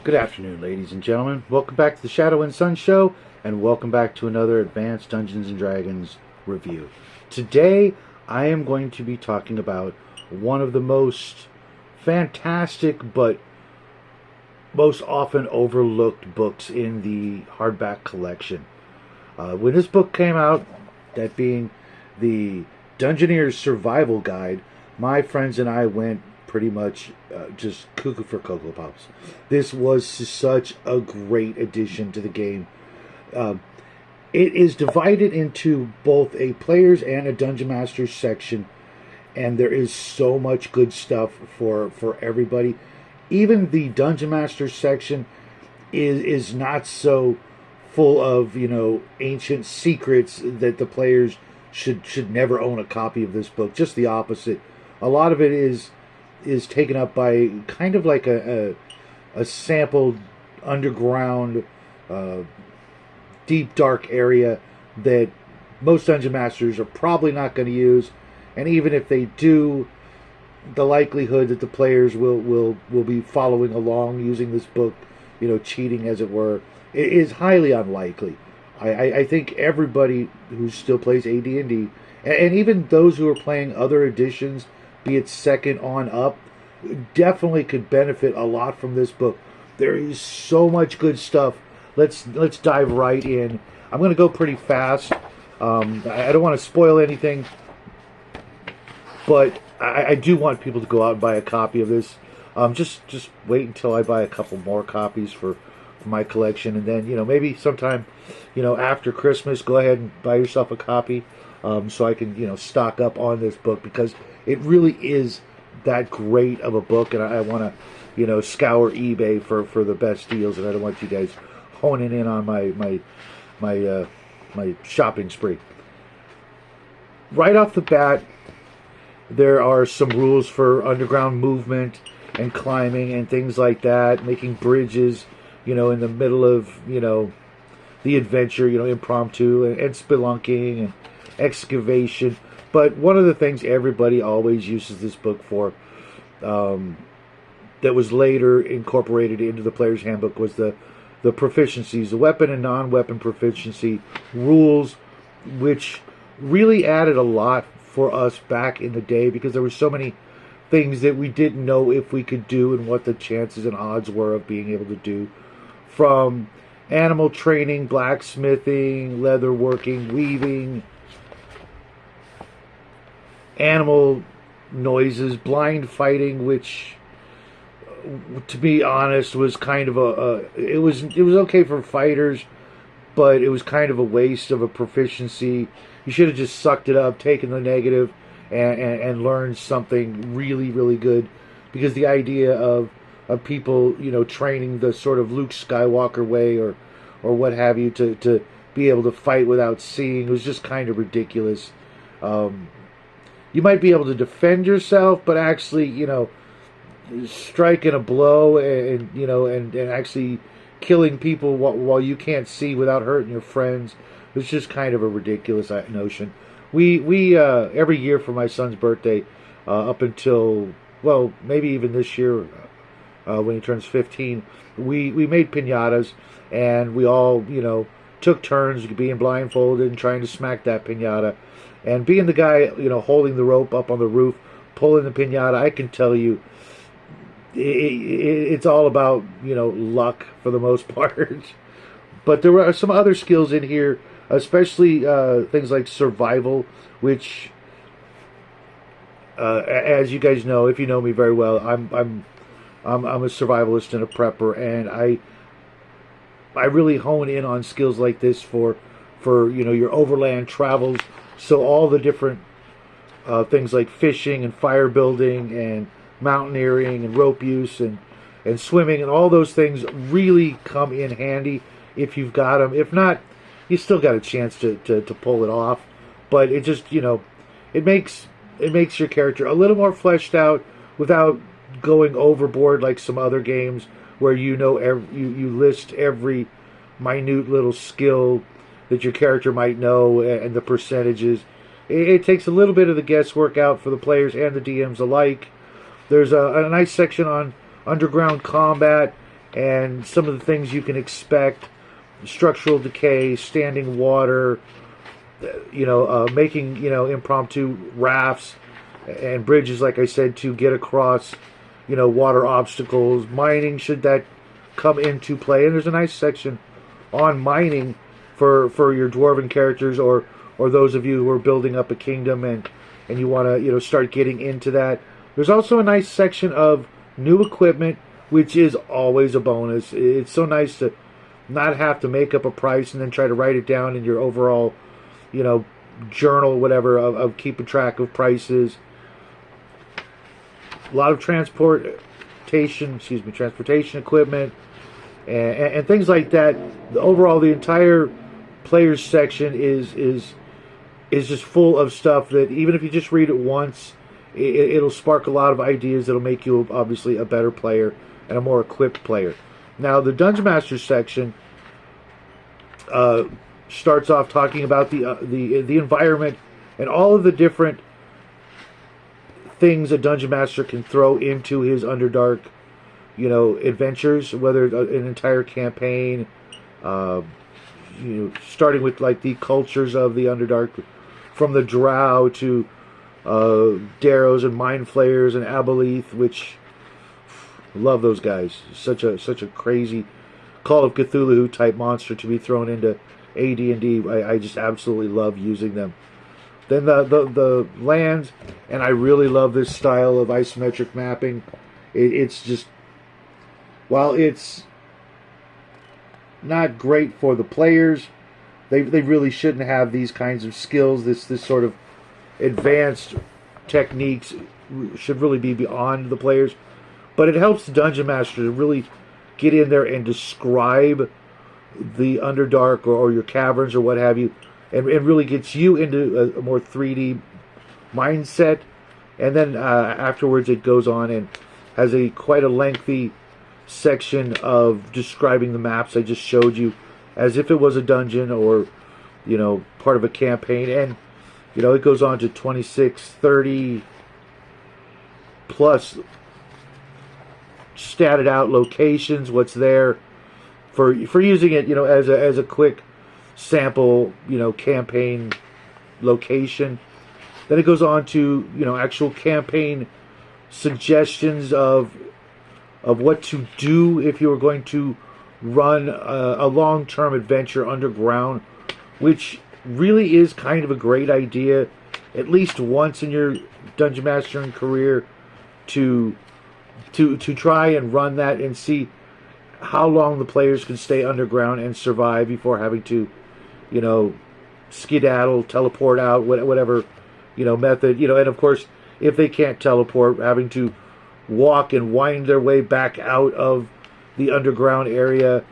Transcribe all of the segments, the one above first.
Good afternoon, ladies and gentlemen. Welcome back to the Shadow and Sun Show, and welcome back to another Advanced Dungeons and Dragons review. Today, I am going to be talking about one of the most fantastic but most often overlooked books in the hardback collection. When this book came out, that being the Dungeoneers Survival Guide, my friends and I went pretty much just cuckoo for Cocoa Pops. This was such a great addition to the game. It is divided into both a players and a dungeon masters section, and there is so much good stuff for everybody. Even the dungeon masters section is not so full of ancient secrets that the players should never own a copy of this book. Just the opposite. A lot of it is taken up by kind of like a sampled underground deep dark area that most dungeon masters are probably not going to use, and even if they do, the likelihood that the players will be following along using this book, cheating as it were, is highly unlikely. I think everybody who still plays AD&D, and even those who are playing other editions, be it second on up, definitely could benefit a lot from this book. There is so much good stuff. Let's dive right in. I'm going to go pretty fast. I don't want to spoil anything, but I do want people to go out and buy a copy of this. Just wait until I buy a couple more copies for my collection, and then maybe sometime after Christmas, go ahead and buy yourself a copy, so I can stock up on this book, because it really is that great of a book, and I want to scour eBay for the best deals, and I don't want you guys honing in on my shopping spree. Right off the bat, there are some rules for underground movement and climbing and things like that, making bridges, in the middle of, the adventure, impromptu, and spelunking and excavation. But one of the things everybody always uses this book for, that was later incorporated into the player's handbook, was the proficiencies, the weapon and non-weapon proficiency rules, which really added a lot for us back in the day, because there were so many things that we didn't know if we could do and what the chances and odds were of being able to do, from animal training, blacksmithing, leather working, weaving, animal noises, blind fighting, which, to be honest, was kind of it was okay for fighters, but it was kind of a waste of a proficiency. You should have just sucked it up, taken the negative, and learned something really, really good, because the idea of people training the sort of Luke Skywalker way, or what have you, to be able to fight without seeing, was just kind of ridiculous. You might be able to defend yourself, but actually, striking a blow and actually killing people while you can't see without hurting your friends, was just kind of a ridiculous notion. We every year for my son's birthday, up until, well, maybe even this year, when he turns 15, we made piñatas, and we all took turns being blindfolded and trying to smack that piñata. And being the guy, holding the rope up on the roof, pulling the piñata, I can tell you, it's all about, luck for the most part. But there are some other skills in here, especially things like survival, which, as you guys know, if you know me very well, I'm a survivalist and a prepper, and I really hone in on skills like this for your overland travels. So all the different things like fishing and fire building and mountaineering and rope use and swimming and all those things really come in handy if you've got them. If not, you still got a chance to pull it off. But it just it makes your character a little more fleshed out without going overboard like some other games where you list every minute little skill that your character might know and the percentages. It takes a little bit of the guesswork out for the players and the DMs alike. There's a nice section on underground combat and some of the things you can expect: structural decay, standing water, making impromptu rafts and bridges, like I said, to get across water obstacles. Mining, should that come into play, and there's a nice section on mining for your dwarven characters, or those of you who are building up a kingdom and you want to start getting into that. There's also a nice section of new equipment, which is always a bonus. It's so nice to not have to make up a price and then try to write it down in your overall journal, whatever, of keeping track of prices. A lot of transportation equipment and things like that. Overall, the entire players section is just full of stuff that even if you just read it once, it'll spark a lot of ideas that'll make you obviously a better player and a more equipped player. Now, the Dungeon Master section starts off talking about the environment and all of the different things a Dungeon Master can throw into his Underdark, adventures, whether an entire campaign, starting with like the cultures of the Underdark, from the Drow to Darrows and Mind Flayers and Aboleth, which love those guys. Such a crazy Call of Cthulhu type monster to be thrown into AD&D. I just absolutely love using them. Then the lands, and I really love this style of isometric mapping. It's just, while it's not great for the players, they really shouldn't have these kinds of skills. This sort of advanced techniques should really be beyond the players. But it helps the Dungeon Master to really get in there and describe the Underdark or your caverns or what have you, and really gets you into a more 3D mindset. And then afterwards it goes on and has quite a lengthy section of describing the maps I just showed you as if it was a dungeon or part of a campaign. And it goes on to 26, 30 plus statted out locations, what's there for using it as a quick sample campaign location. Then it goes on to actual campaign suggestions of what to do if you were going to run a long-term adventure underground, which really is kind of a great idea at least once in your Dungeon Mastering career to try and run that and see how long the players can stay underground and survive before having to skedaddle, teleport out, whatever method, and of course if they can't teleport, having to walk and wind their way back out of the underground area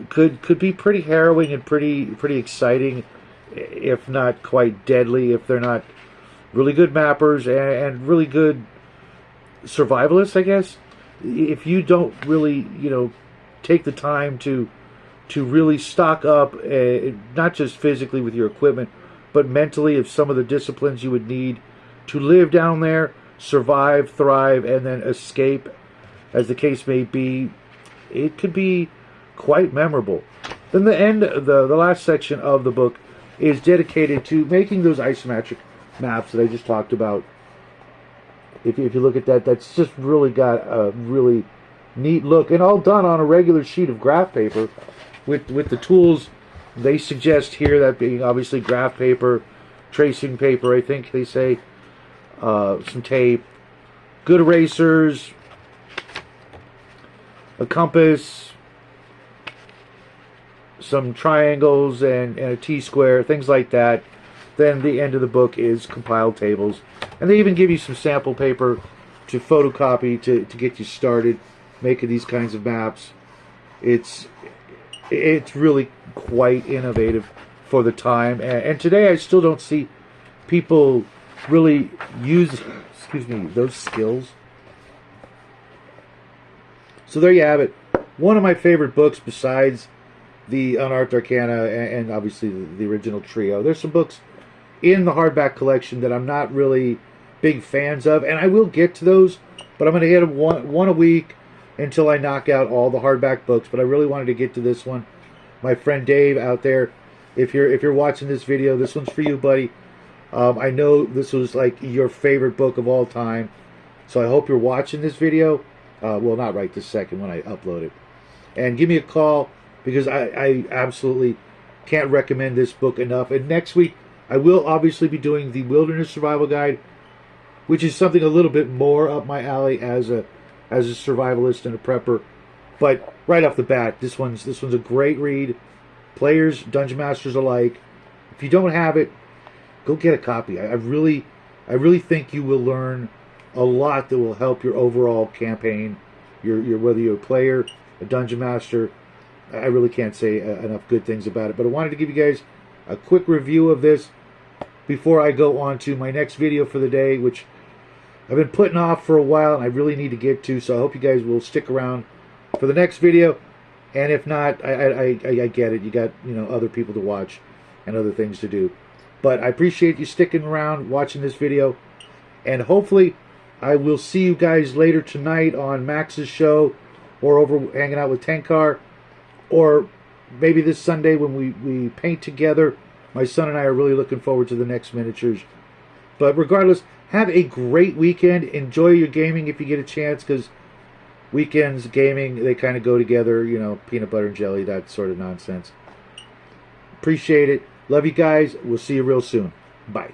could be pretty harrowing and pretty exciting, if not quite deadly, if they're not really good mappers and really good survivalists, I guess. If you don't really take the time to really stock up, not just physically with your equipment, but mentally of some of the disciplines you would need to live down there, survive, thrive, and then escape, as the case may be, it could be quite memorable. Then the last section of the book is dedicated to making those isometric maps that I just talked about. If you look at that, that's just really got a really neat look, and all done on a regular sheet of graph paper with the tools they suggest here, that being obviously graph paper, tracing paper, I think they say, some tape, good erasers, a compass, some triangles and a T-square, things like that. Then the end of the book is compiled tables, and they even give you some sample paper to photocopy to get you started making these kinds of maps. It's really quite innovative for the time, and today I still don't see people really use those skills. So there you have it. One of my favorite books besides the Unearthed Arcana and obviously the original trio. There's some books in the hardback collection that I'm not really big fans of, and I will get to those, but I'm going to hit one a week until I knock out all the hardback books. But I really wanted to get to this one. My friend Dave out there, if you're watching this video, this one's for you, buddy. I know this was like your favorite book of all time, so I hope you're watching this video. Well, not right this second when I upload it. And give me a call, because I absolutely can't recommend this book enough. And next week, I will obviously be doing the Wilderness Survival Guide, which is something a little bit more up my alley as a survivalist and a prepper. But right off the bat, this one's a great read. Players, Dungeon Masters alike. If you don't have it, go get a copy. I really think you will learn a lot that will help your overall campaign. Your whether you're a player, a Dungeon Master, I really can't say enough good things about it. But I wanted to give you guys a quick review of this before I go on to my next video for the day, which I've been putting off for a while and I really need to get to. So I hope you guys will stick around for the next video. And if not, I get it. You got, other people to watch and other things to do. But I appreciate you sticking around, watching this video. And hopefully I will see you guys later tonight on Max's show, or over hanging out with Tenkar, or maybe this Sunday when we paint together. My son and I are really looking forward to the next miniatures. But regardless, have a great weekend. Enjoy your gaming if you get a chance, because weekends, gaming, they kind of go together, peanut butter and jelly, that sort of nonsense. Appreciate it. Love you guys. We'll see you real soon. Bye.